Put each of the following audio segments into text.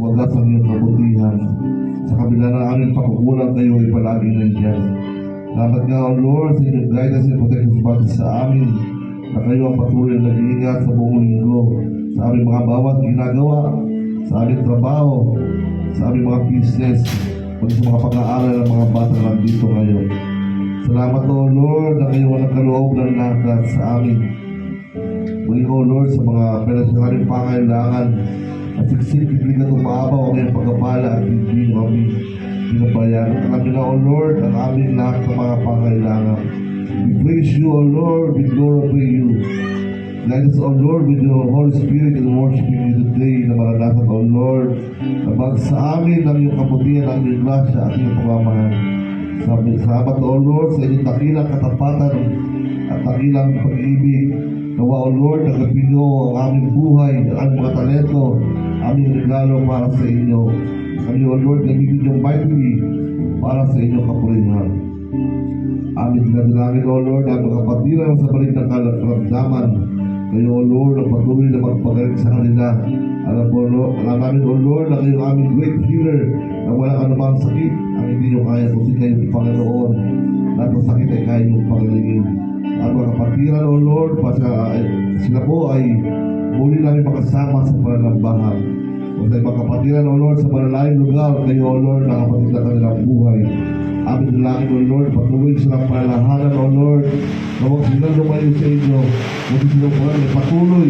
wagas ang iyong kabutihan. Sa kabila ng aming pagkukulang, kayo ay palaging nandiyan. Salamat nga, O Lord, sa inyong guidance and protection sa amin, na kayo ang patuloy na nag-iingat sa buong linggo, sa aming mga bawat ginagawa, sa aming trabaho, sa aming mga business, pati sa mga pag-aaral ng mga bata na nandito ngayon. Salamat, O Lord, na kayo ang nagkaloob ng lahat sa amin. Muli, O Lord, sa mga pinasyaring pangailangan at siksik-ibig at umaabaw ang iyong pagkapala at hindi kami pinabayaran. Alam niyo na, O Lord, ang aming lahat ng mga pangailangan. We praise you, O Lord, we glorify you. Guide us, O Lord, with your Holy Spirit and worshiping you today na maranasan, O Lord, na bag sa amin ang iyong kabutihan, ang iyong grasya at iyong pagmamahal. Salamat, O Lord, sa inyong dakilang katapatan at dakilang pag-ibig. Nawa, O Lord, nagapin niyo ang aming buhay, ang aming mga talento, aming regalo para sa inyo. Kami, O Lord, nabigyan niyong mightily para sa inyong kapurihan. Aming dinadalangin, O Lord, ang mga kapatiran sa balik ng karamdaman. Kayo, O Lord, ang patuloy na magpagaling sa kanila. Alam namin, O Lord, na kayo aming great healer na walang anumang sakit ang hindi nyo kaya kundi kayo Panginoon. Lahat ng sakit ay kaya nyo pagalingin. Ang mga kapatiran, O Lord, sila po ay muli namin makasama sa pananambahan. Kung tayo mga kapatiran, O Lord, sa malalayong lugar, kayo, O Lord, nakapatid na kanilang buhay. Amin dalangin, O Lord, patuloy silang palalahanan, O Lord, na huwag silang lumayo sa inyo, huwag silang patuloy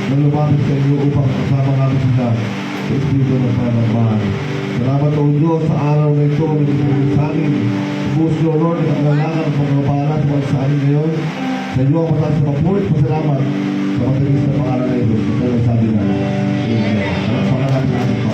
na lumapit sa inyo upang kasama namin sila sa Espiritu ng pananambahan. Salamat, O Diyos, sa araw na ito, na pinagin sa amin. Ibuhos niyo, O Lord, ang kailangan ng pagkabahala sa mga sa amin ngayon. Sa iyo ang mataas na mapulit, pasalamat sa matalis na pangalan na ito. Sa kailang sabi na, Amen. Salamat natin natin.